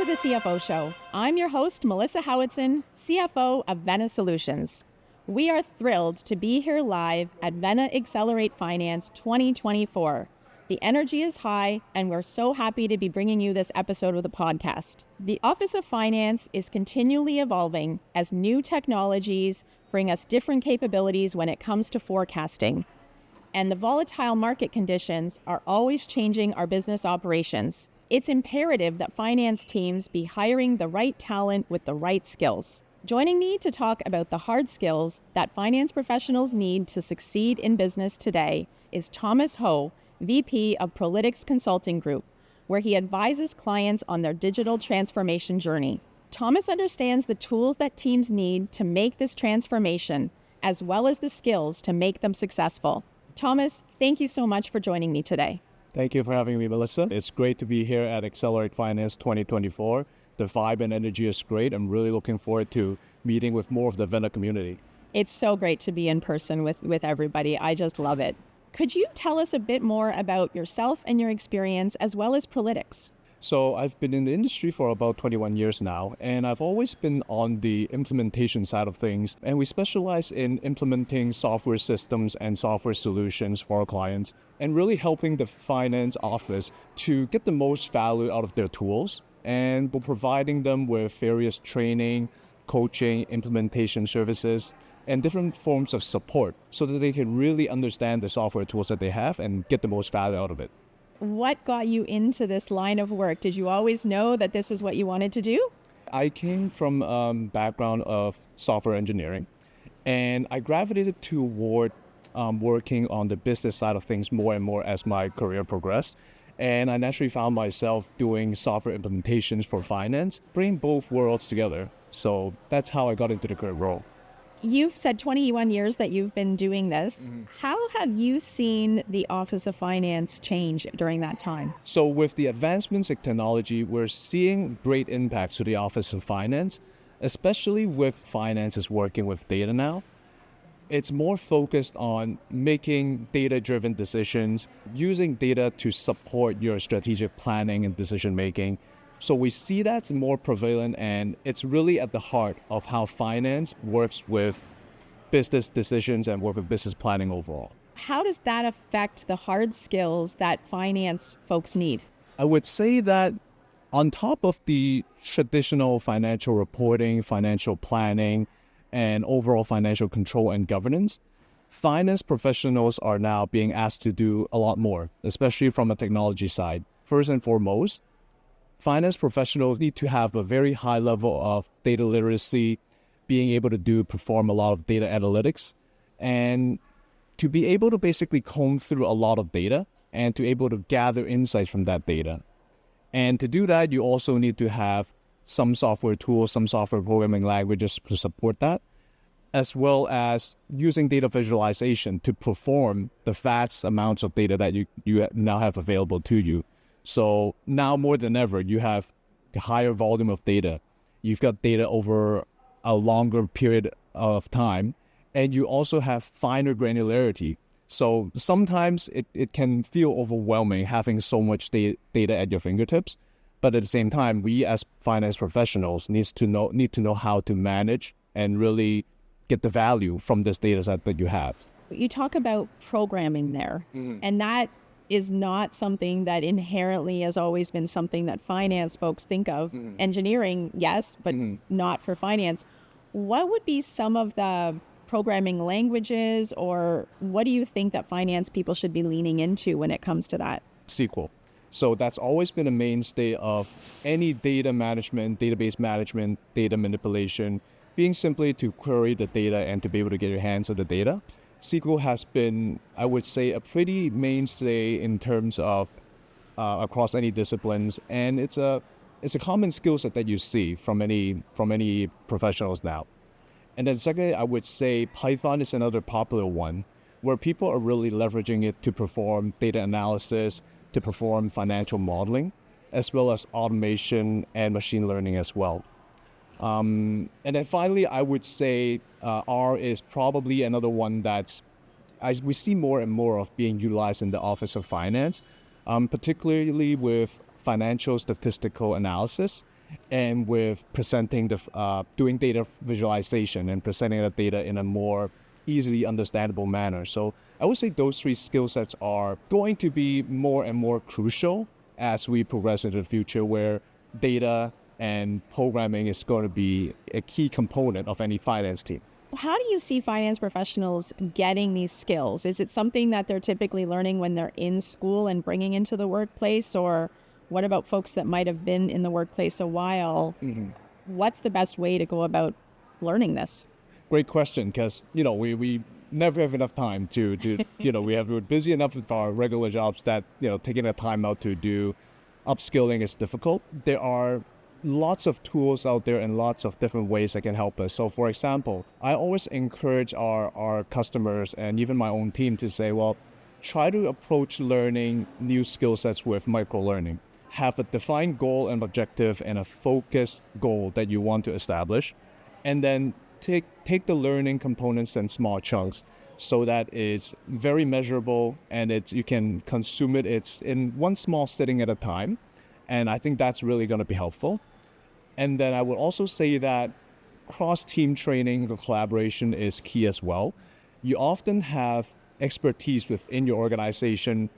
to the CFO Show. I'm your host, Melissa Howatson, CFO of Vena Solutions. We are thrilled to be here live at Vena Accelerate Finance 2024. The energy is high, and we're so happy to be bringing you this episode of the podcast. The Office of Finance is continually evolving as new technologies bring us different capabilities when it comes to forecasting. And the volatile market conditions are always changing our business operations. It's imperative that finance teams be hiring the right talent with the right skills. Joining me to talk about the hard skills that finance professionals need to succeed in business today is Thomas Ho, VP of ProLytics Consulting Group, where he advises clients on their digital transformation journey. Thomas understands the tools that teams need to make this transformation, as well as the skills to make them successful. Thomas, thank you so much for joining me today. Thank you for having me, Melissa. It's great to be here at Accelerate Finance 2024. The vibe and energy is great. I'm really looking forward to meeting with more of the Vena community. It's so great to be in person with everybody. I just love it. Could you tell us a bit more about yourself and your experience, as well as ProLytics? So I've been in the industry for about 21 years now, and I've always been on the implementation side of things. And we specialize in implementing software systems and software solutions for our clients, and really helping the finance office to get the most value out of their tools. And we're providing them with various training, coaching, implementation services, and different forms of support so that they can really understand the software tools that they have and get the most value out of it. What got you into this line of work? Did you always know that this is what you wanted to do? I came from a background of software engineering, and I gravitated toward working on the business side of things more and more as my career progressed. And I naturally found myself doing software implementations for finance, bringing both worlds together. So that's how I got into the current role. You've said 21 years that you've been doing this. Mm-hmm. How have you seen the Office of Finance change during that time? So with the advancements in technology, we're seeing great impacts to the Office of Finance, especially with finances working with data now. It's more focused on making data-driven decisions, using data to support your strategic planning and decision-making. So we see that's more prevalent, and it's really at the heart of how finance works with business decisions and work with business planning overall. How does that affect the hard skills that finance folks need? I would say that on top of the traditional financial reporting, financial planning, and overall financial control and governance, finance professionals are now being asked to do a lot more, especially from a technology side. First and foremost, finance professionals need to have a very high level of data literacy, being able to perform a lot of data analytics, and to be able to basically comb through a lot of data and to able to gather insights from that data. And to do that, you also need to have some software tools, some software programming languages to support that, as well as using data visualization to perform the vast amounts of data that you now have available to you. So now more than ever, you have a higher volume of data. You've got data over a longer period of time, and you also have finer granularity. So sometimes it can feel overwhelming having so much data at your fingertips. But at the same time, we as finance professionals need to know how to manage and really get the value from this data set that you have. You talk about programming there, and that is not something that inherently has always been something that finance folks think of. Engineering, yes, but not for finance. What would be some of the programming languages, or what do you think that finance people should be leaning into when it comes to that? SQL. So that's always been a mainstay of any data management, database management, data manipulation, being simply to query the data and to be able to get your hands on the data. SQL has been, I would say, a pretty mainstay in terms of across any disciplines, and it's a common skill set that you see from many professionals now. And then secondly, I would say Python is another popular one, where people are really leveraging it to perform data analysis, to perform financial modeling, as well as automation and machine learning as well. And then finally, I would say R is probably another one we see more and more of being utilized in the Office of Finance, particularly with financial statistical analysis and with presenting doing data visualization and presenting that data in a more easily understandable manner. So I would say those three skill sets are going to be more and more crucial as we progress into the future, where data and programming is going to be a key component of any finance team. How do you see finance professionals getting these skills? Is it something that they're typically learning when they're in school and bringing into the workplace? Or what about folks that might have been in the workplace a while? What's the best way to go about learning this? Great question, because, we never have enough time to we're busy enough with our regular jobs that, taking the time out to do upskilling is difficult. There are lots of tools out there and lots of different ways that can help us. So for example, I always encourage our customers and even my own team to say, well, try to approach learning new skill sets with micro-learning. Have a defined goal and objective and a focused goal that you want to establish, and then take the learning components in small chunks so that it's very measurable and you can consume it's in one small sitting at a time. And I think that's really going to be helpful. And then I would also say that cross-team training or collaboration is key as well. You often have expertise within your organization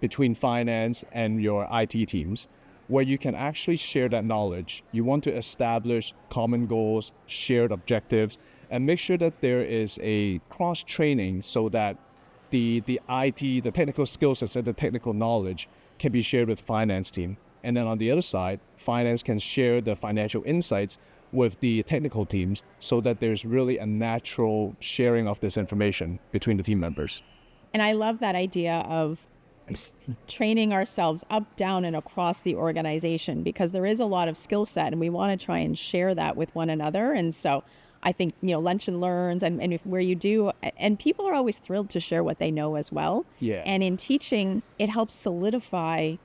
between finance and your IT teams where you can actually share that knowledge. You want to establish common goals, shared objectives, and make sure that there is a cross-training so that the IT, the technical skill sets and the technical knowledge can be shared with the finance team. And then on the other side, finance can share the financial insights with the technical teams so that there's really a natural sharing of this information between the team members. And I love that idea of training ourselves up, down, and across the organization, because there is a lot of skill set and we want to try and share that with one another. And so I think, lunch and learns and where you do, and people are always thrilled to share what they know as well. Yeah. And in teaching, it helps solidify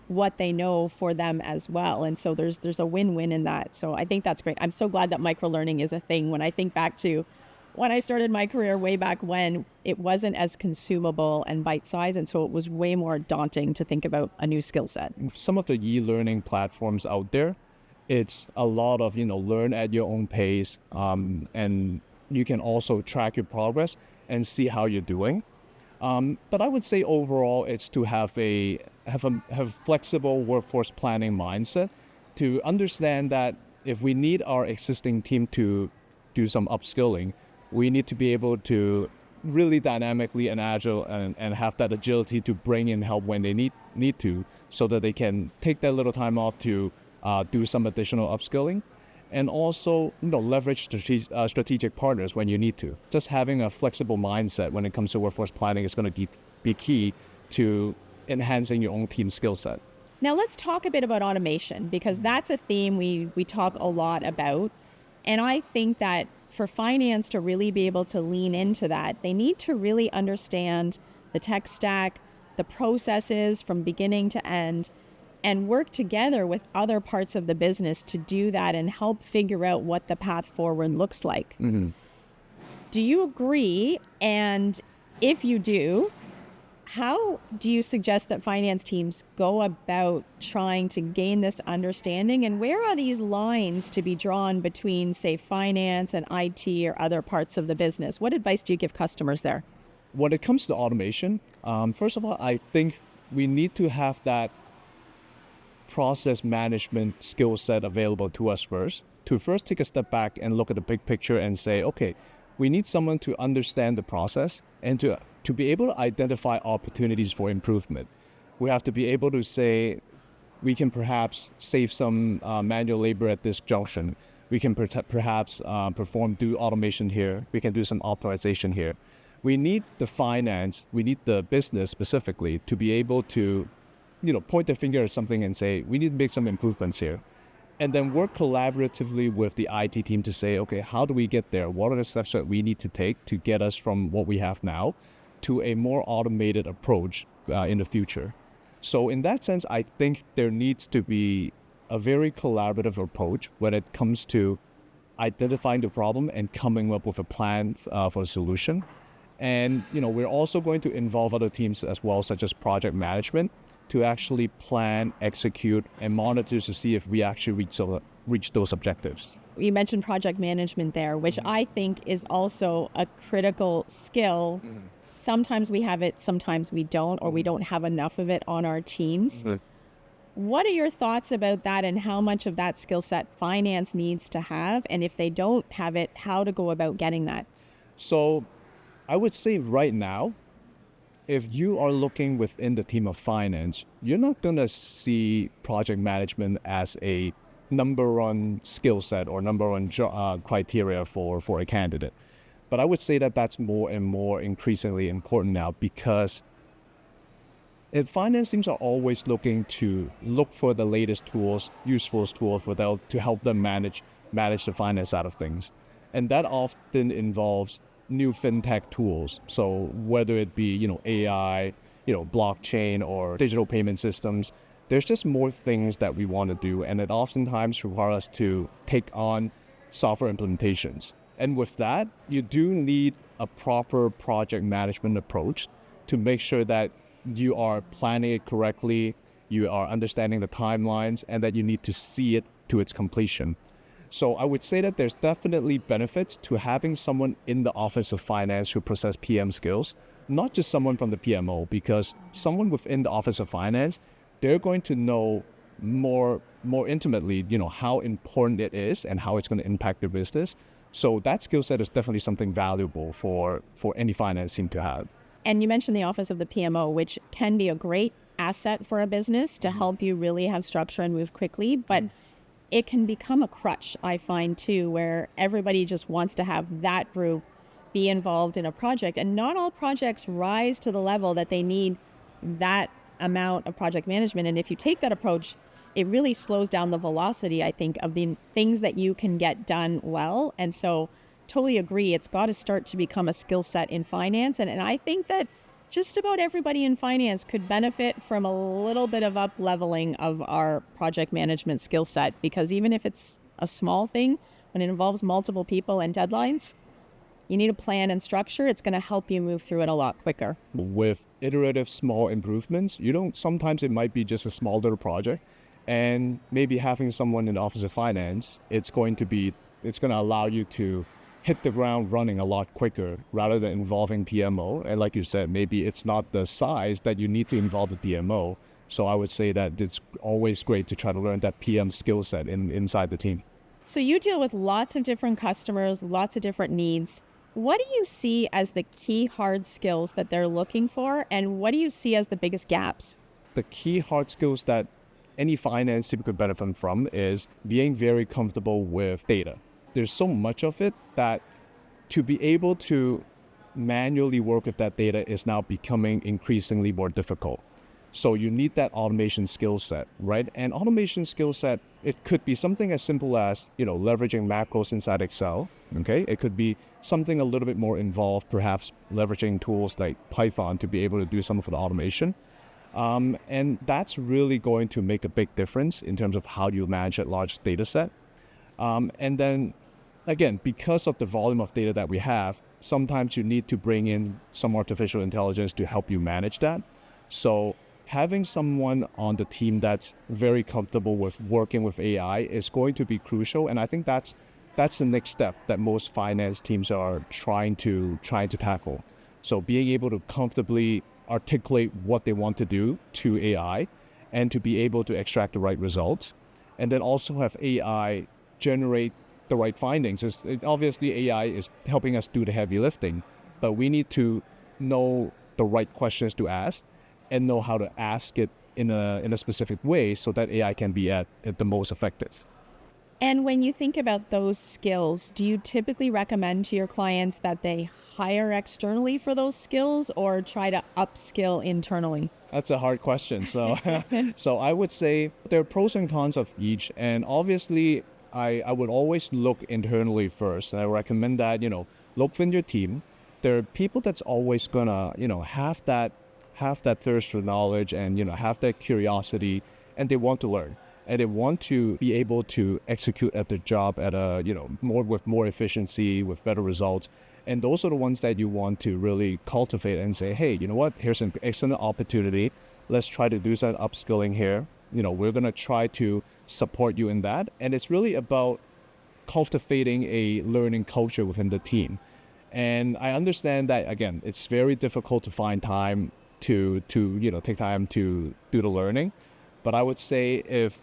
what they know for them as well. And so there's a win-win in that. So I think that's great. I'm so glad that micro-learning is a thing. When I think back to when I started my career way back when, it wasn't as consumable and bite-sized, and so it was way more daunting to think about a new skill set. Some of the e-learning platforms out there, it's a lot of, learn at your own pace, and you can also track your progress and see how you're doing. But I would say overall, it's to have a flexible workforce planning mindset, to understand that if we need our existing team to do some upskilling, we need to be able to really dynamically and agile and have that agility to bring in help when they need to, so that they can take that little time off to do some additional upskilling. And also, leverage strategic partners when you need to. Just having a flexible mindset when it comes to workforce planning is going to be key to enhancing your own team skill set. Now let's talk a bit about automation, because that's a theme we talk a lot about. And I think that for finance to really be able to lean into that, they need to really understand the tech stack, the processes from beginning to end, and work together with other parts of the business to do that and help figure out what the path forward looks like. Mm-hmm. Do you agree? And if you do, how do you suggest that finance teams go about trying to gain this understanding? And where are these lines to be drawn between, say, finance and IT or other parts of the business? What advice do you give customers there? When it comes to automation, first of all, I think we need to have that process management skill set available to us first, to first take a step back and look at the big picture and say, okay, we need someone to understand the process and to be able to identify opportunities for improvement. We have to be able to say, we can perhaps save some manual labor at this junction. We can perhaps do automation here. We can do some optimization here. We need the finance, we need the business specifically to be able to point their finger at something and say, we need to make some improvements here. And then work collaboratively with the IT team to say, okay, how do we get there? What are the steps that we need to take to get us from what we have now to a more automated approach in the future? So in that sense, I think there needs to be a very collaborative approach when it comes to identifying the problem and coming up with a plan for a solution. And we're also going to involve other teams as well, such as project management, to actually plan, execute, and monitor to see if we actually reach those objectives. You mentioned project management there, which I think is also a critical skill. Sometimes we have it, sometimes we don't, or we don't have enough of it on our teams. What are your thoughts about that, and how much of that skill set finance needs to have? And if they don't have it, how to go about getting that? So I would say right now, if you are looking within the team of finance, you're not going to see project management as a number one skill set or number one criteria for a candidate. But I would say that that's more and more increasingly important now, because finance teams are always looking to look for the latest tools, useful tools to help them manage the finance side of things. And that often involves new fintech tools. So whether it be, AI, blockchain or digital payment systems, there's just more things that we want to do, and it oftentimes requires us to take on software implementations. And with that, you do need a proper project management approach to make sure that you are planning it correctly, you are understanding the timelines, and that you need to see it to its completion. So I would say that there's definitely benefits to having someone in the Office of Finance who possess PM skills, not just someone from the PMO, because someone within the Office of Finance, they're going to know more intimately, how important it is and how it's going to impact their business. So that skill set is definitely something valuable for any finance team to have. And you mentioned the Office of the PMO, which can be a great asset for a business to help you really have structure and move quickly, but it can become a crutch, I find too, where everybody just wants to have that group be involved in a project, and not all projects rise to the level that they need that amount of project management. And if you take that approach, it really slows down the velocity, I think, of the things that you can get done well. And so totally agree, it's got to start to become a skill set in finance. And I think that just about everybody in finance could benefit from a little bit of up leveling of our project management skill set, because even if it's a small thing, when it involves multiple people and deadlines, you need a plan and structure. It's going to help you move through it a lot quicker. With iterative small improvements, sometimes it might be just a small little project, and maybe having someone in the Office of Finance, it's going to allow you to hit the ground running a lot quicker rather than involving PMO. And like you said, maybe it's not the size that you need to involve the PMO. So I would say that it's always great to try to learn that PM skill set inside the team. So you deal with lots of different customers, lots of different needs. What do you see as the key hard skills that they're looking for, and what do you see as the biggest gaps? The key hard skills that any finance team could benefit from is being very comfortable with data. There's so much of it that to be able to manually work with that data is now becoming increasingly more difficult. So you need that automation skill set, right? And automation skill set, it could be something as simple as, leveraging macros inside Excel, okay? It could be something a little bit more involved, perhaps leveraging tools like Python to be able to do some of the automation. And that's really going to make a big difference in terms of how you manage a large data set. And then, again, because of the volume of data that we have, sometimes you need to bring in some artificial intelligence to help you manage that. So having someone on the team that's very comfortable with working with AI is going to be crucial. And I think that's the next step that most finance teams are trying to tackle. So being able to comfortably articulate what they want to do to AI and to be able to extract the right results, and then also have AI generate the right findings. Obviously, AI is helping us do the heavy lifting, but we need to know the right questions to ask and know how to ask it in a specific way so that AI can be at the most effective. And when you think about those skills, do you typically recommend to your clients that they hire externally for those skills or try to upskill internally? That's a hard question. So, so I would say there are pros and cons of each. And obviously, I would always look internally first. And I recommend that, look within your team. There are people that's always gonna, have that thirst for knowledge and, have that curiosity, and they want to learn. and they want to be able to execute at their job at a, with more efficiency, with better results. And those are the ones that you want to really cultivate and say, hey, you know what, here's an excellent opportunity. Let's try to do some upskilling here. We're going to try to support you in that. And it's really about cultivating a learning culture within the team. And I understand that, again, it's very difficult to find time to take time to do the learning. But I would say if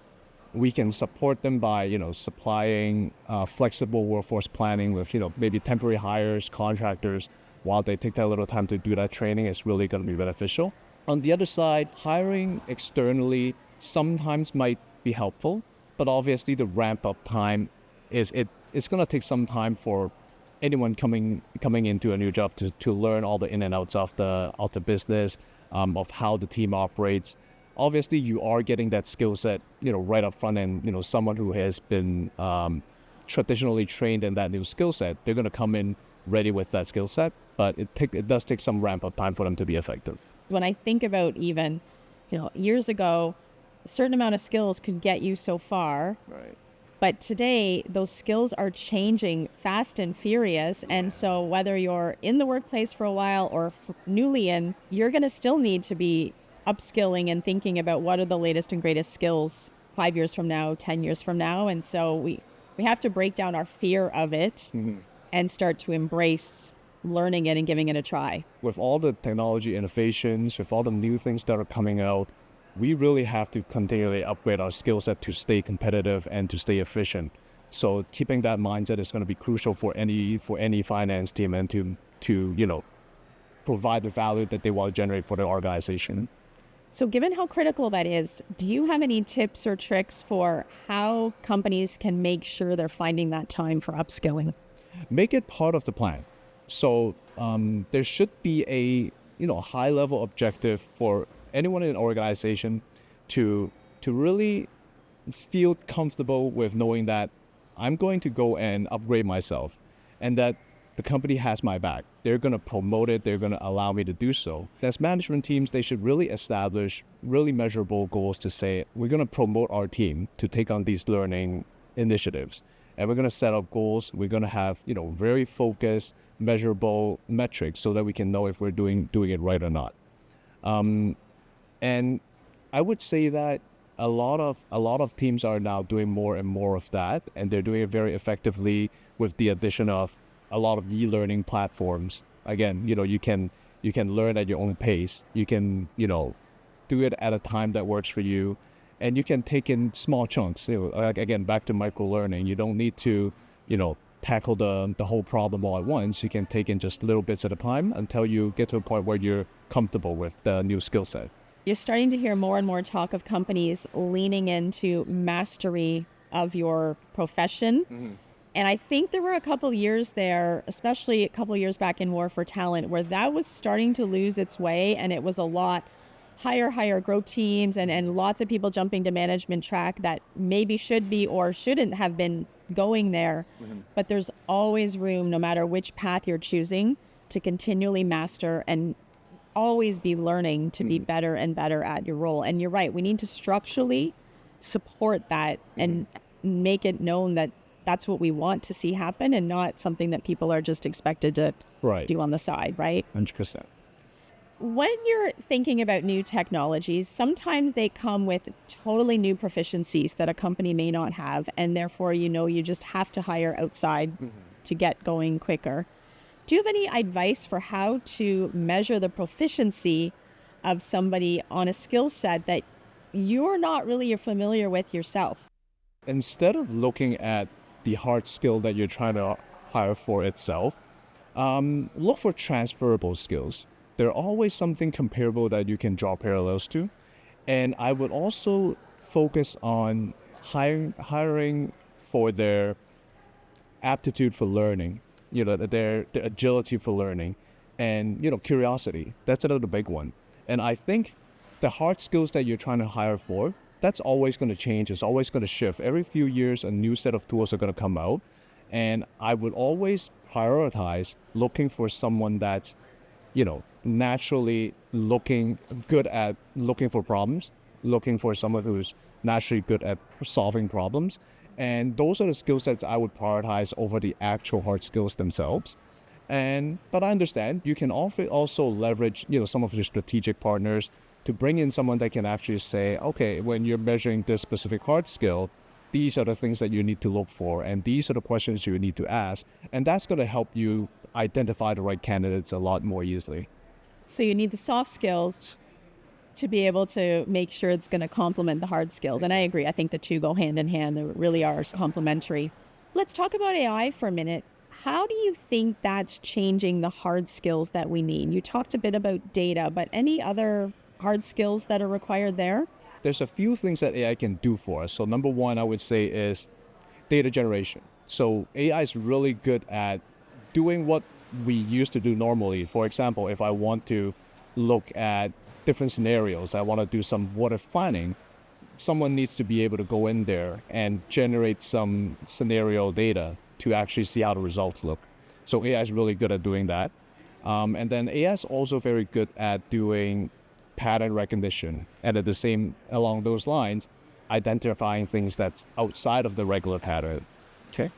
we can support them by, supplying flexible workforce planning with, maybe temporary hires, contractors, while they take that little time to do that training, is really going to be beneficial. On the other side, hiring externally sometimes might be helpful, but obviously the ramp up time it's going to take some time for anyone coming into a new job to learn all the in and outs of the business, of how the team operates. Obviously, you are getting that skill set, right up front, and someone who has been traditionally trained in that new skill set, they're going to come in ready with that skill set. But it does take some ramp up time for them to be effective. When I think about even, years ago, a certain amount of skills could get you so far. Right. But today, those skills are changing fast and furious. And so whether you're in the workplace for a while or newly in, you're going to still need to be upskilling and thinking about what are the latest and greatest skills 5 years from now, 10 years from now. And so we have to break down our fear of it and start to embrace learning it and giving it a try. With all the technology innovations, with all the new things that are coming out, we really have to continually upgrade our skill set to stay competitive and to stay efficient. So keeping that mindset is going to be crucial for any finance team, and to provide the value that they want to generate for their organization. So given how critical that is, do you have any tips or tricks for how companies can make sure they're finding that time for upskilling? Make it part of the plan. So there should be a high level objective for anyone in an organization to really feel comfortable with knowing that I'm going to go and upgrade myself, and that the company has my back. They're going to promote it. They're going to allow me to do so. As management teams, they should really establish really measurable goals to say, we're going to promote our team to take on these learning initiatives. And we're going to set up goals. We're going to have, very focused, measurable metrics so that we can know if we're doing it right or not. And I would say that a lot of teams are now doing more and more of that, and they're doing it very effectively with the addition of a lot of e-learning platforms. Again, you can learn at your own pace. You can, do it at a time that works for you, and you can take in small chunks. Again, back to micro learning. You don't need to, tackle the whole problem all at once. You can take in just little bits at a time until you get to a point where you're comfortable with the new skill set. You're starting to hear more and more talk of companies leaning into mastery of your profession. Mm-hmm. And I think there were a couple years there, especially a couple years back in War for Talent, where that was starting to lose its way, and it was a lot higher growth teams and lots of people jumping to management track that maybe should be or shouldn't have been going there. Mm-hmm. But there's always room, no matter which path you're choosing, to continually master and always be learning to be better and better at your role. And you're right, we need to structurally support that and make it known that that's what we want to see happen, and not something that people are just expected to do on the side, right? 100%. When you're thinking about new technologies, sometimes they come with totally new proficiencies that a company may not have, and therefore, you just have to hire outside to get going quicker. Do you have any advice for how to measure the proficiency of somebody on a skill set that you're not really familiar with yourself? Instead of looking at the hard skill that you're trying to hire for itself, look for transferable skills. There's always something comparable that you can draw parallels to. And I would also focus on hiring for their aptitude for learning, their agility for learning, and, curiosity. That's another big one. And I think the hard skills that you're trying to hire for, that's always going to change. It's always going to shift. Every few years, a new set of tools are going to come out. And I would always prioritize looking for someone that's, naturally looking for problems, looking for someone who's naturally good at solving problems. And those are the skill sets I would prioritize over the actual hard skills themselves. But I understand you can also leverage, some of your strategic partners to bring in someone that can actually say, okay, when you're measuring this specific hard skill, these are the things that you need to look for, and these are the questions you need to ask. And that's going to help you identify the right candidates a lot more easily. So you need the soft skills to be able to make sure it's going to complement the hard skills. And I agree. I think the two go hand in hand. They really are complementary. Let's talk about AI for a minute. How do you think that's changing the hard skills that we need? You talked a bit about data, but any other hard skills that are required there? There's a few things that AI can do for us. So number one, I would say, is data generation. So AI is really good at doing what we used to do normally. For example, if I want to look at different scenarios, I want to do some what-if planning, someone needs to be able to go in there and generate some scenario data to actually see how the results look. So AI is really good at doing that. And then AI is also very good at doing pattern recognition, and along those lines, identifying things that's outside of the regular pattern. Okay.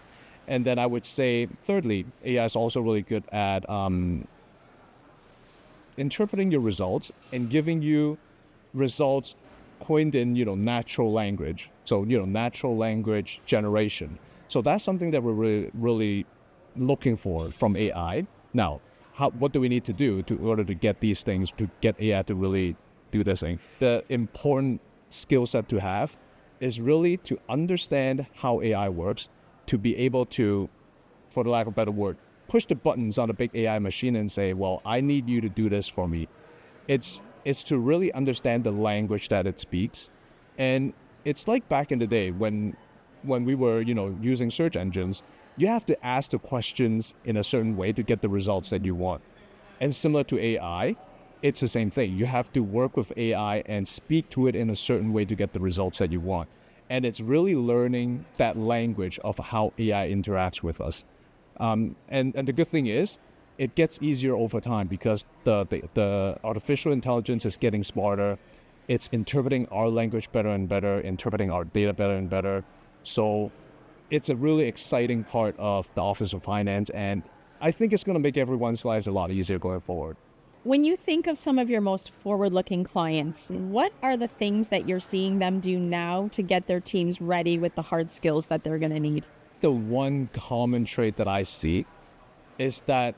And then I would say, thirdly, AI is also really good at interpreting your results and giving you results coined in, natural language. So, natural language generation. So that's something that we're really, really looking for from AI. Now, what do we need to do in order to get these things, to get AI to really do this thing? The important skill set to have is really to understand how AI works, to be able to, for the lack of a better word, push the buttons on a big AI machine and say, well, I need you to do this for me. It's to really understand the language that it speaks. And it's like back in the day when we were, using search engines, you have to ask the questions in a certain way to get the results that you want. And similar to AI, it's the same thing. You have to work with AI and speak to it in a certain way to get the results that you want. And it's really learning that language of how AI interacts with us. And the good thing is, it gets easier over time because the artificial intelligence is getting smarter. It's interpreting our language better and better, interpreting our data better and better. So it's a really exciting part of the Office of Finance, and I think it's going to make everyone's lives a lot easier going forward. When you think of some of your most forward-looking clients, what are the things that you're seeing them do now to get their teams ready with the hard skills that they're going to need? The one common trait that I see is that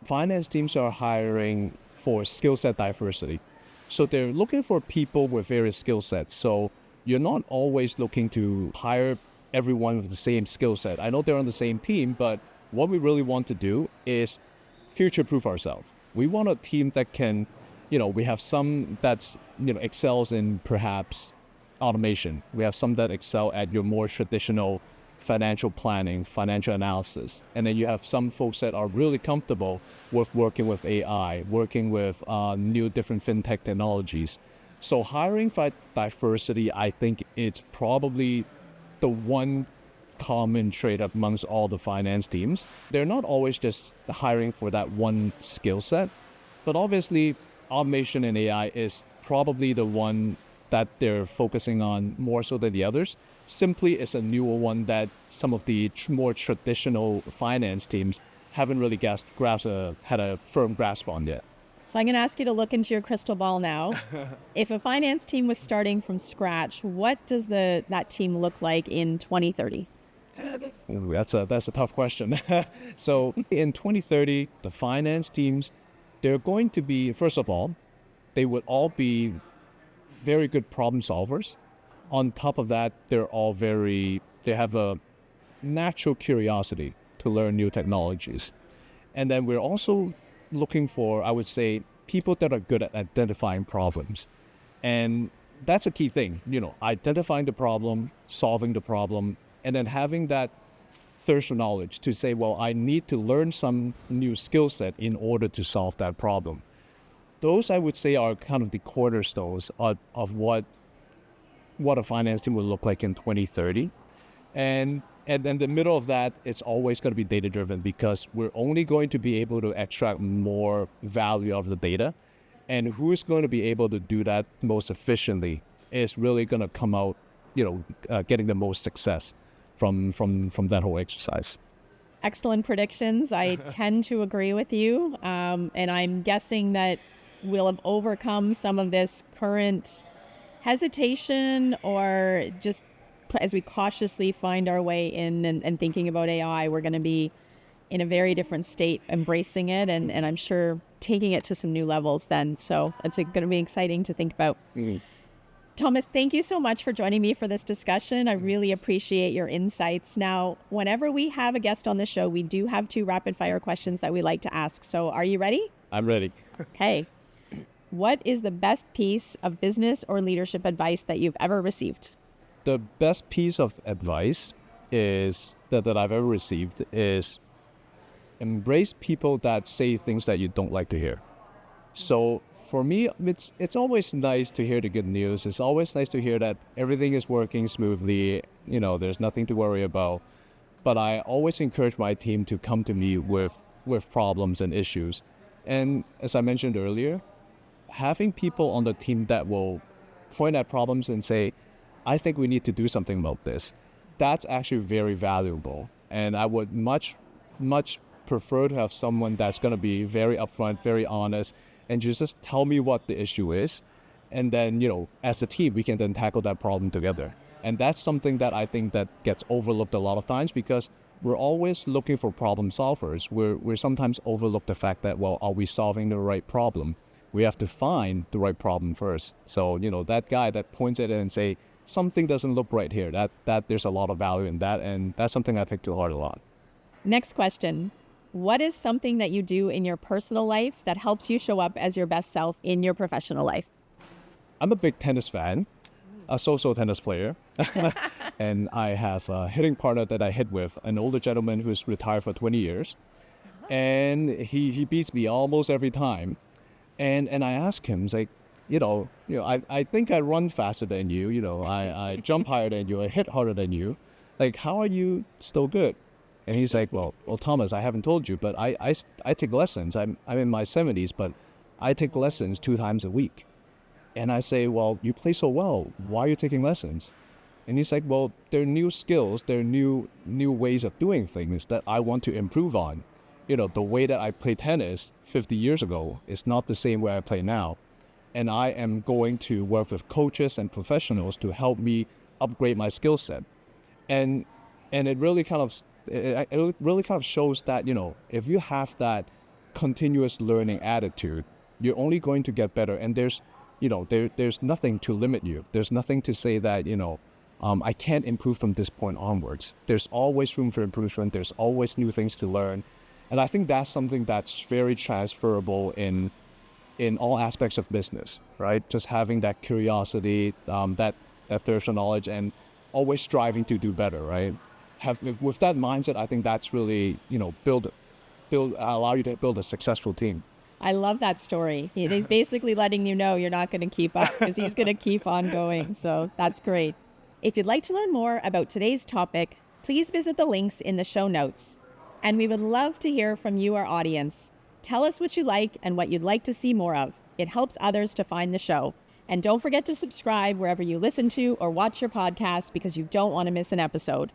finance teams are hiring for skill set diversity. So they're looking for people with various skill sets. So you're not always looking to hire everyone with the same skill set. I know they're on the same team, but what we really want to do is future-proof ourselves. We want a team that can, we have some that's, excels in perhaps automation. We have some that excel at your more traditional financial planning, financial analysis. And then you have some folks that are really comfortable with working with AI, working with new different fintech technologies. So hiring for diversity, I think it's probably the one common trait amongst all the finance teams. They're not always just hiring for that one skill set, but obviously automation and AI is probably the one that they're focusing on more so than the others. Simply it's a newer one that some of the more traditional finance teams haven't really had a firm grasp on yet. So I'm going to ask you to look into your crystal ball now. If a finance team was starting from scratch, what does that team look like in 2030? Ooh, that's a tough question. So in 2030, the finance teams, they're going to be, first of all, they would all be very good problem solvers. On top of that, they have a natural curiosity to learn new technologies. And then we're also looking for, I would say, people that are good at identifying problems. And that's a key thing, identifying the problem, solving the problem, and then having that thirst for knowledge to say, well, I need to learn some new skill set in order to solve that problem. Those, I would say, are kind of the cornerstones of what a finance team will look like in 2030. And then the middle of that, it's always going to be data-driven because we're only going to be able to extract more value of the data. And who's going to be able to do that most efficiently is really going to come out getting the most success from that whole exercise. Excellent predictions. I tend to agree with you. And I'm guessing that we'll have overcome some of this current hesitation, or just as we cautiously find our way in and thinking about AI, we're going to be in a very different state, embracing it, and I'm sure taking it to some new levels then. So it's going to be exciting to think about. Thomas, thank you so much for joining me for this discussion. I really appreciate your insights. Now, whenever we have a guest on the show, we do have 2 rapid fire questions that we like to ask. So are you ready? I'm ready. Okay. What is the best piece of business or leadership advice that you've ever received? The best piece of advice is that I've ever received is embrace people that say things that you don't like to hear. So for me, it's always nice to hear the good news. It's always nice to hear that everything is working smoothly. There's nothing to worry about. But I always encourage my team to come to me with problems and issues. And as I mentioned earlier, having people on the team that will point at problems and say, I think we need to do something about this, that's actually very valuable. And I would much prefer to have someone that's going to be very upfront, very honest, and just tell me what the issue is. And then, as a team, we can then tackle that problem together. And that's something that I think that gets overlooked a lot of times, because we're always looking for problem solvers. We're sometimes overlook the fact that, well, are we solving the right problem? We have to find the right problem first. So, that guy that points at it and say, something doesn't look right here, that there's a lot of value in that. And that's something I take to heart a lot. Next question. What is something that you do in your personal life that helps you show up as your best self in your professional life? I'm a big tennis fan, a so-so tennis player. And I have a hitting partner that I hit with, an older gentleman who's retired for 20 years. And he beats me almost every time. And I ask him, it's like, I think I run faster than you, I jump higher than you, I hit harder than you. Like, how are you still good? And he's like, well, Thomas, I haven't told you, but I take lessons. I'm in my 70s, but I take lessons 2 times a week. And I say, well, you play so well. Why are you taking lessons? And he's like, well, there are new skills, there are new ways of doing things that I want to improve on. The way that I play tennis 50 years ago is not the same way I play now. And I am going to work with coaches and professionals to help me upgrade my skill set. And it really kind of shows that, if you have that continuous learning attitude, you're only going to get better. And there's nothing to limit you. There's nothing to say that, I can't improve from this point onwards. There's always room for improvement. There's always new things to learn. And I think that's something that's very transferable in all aspects of business, right? Just having that curiosity, that thirst for knowledge, and always striving to do better, right? With that mindset, I think that's really, allow you to build a successful team. I love that story. He's basically letting you know you're not going to keep up, because he's going to keep on going. So that's great. If you'd like to learn more about today's topic, please visit the links in the show notes. And we would love to hear from you, our audience. Tell us what you like and what you'd like to see more of. It helps others to find the show. And don't forget to subscribe wherever you listen to or watch your podcast, because you don't want to miss an episode.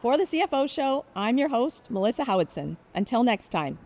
For the CFO Show, I'm your host, Melissa Howatson. Until next time.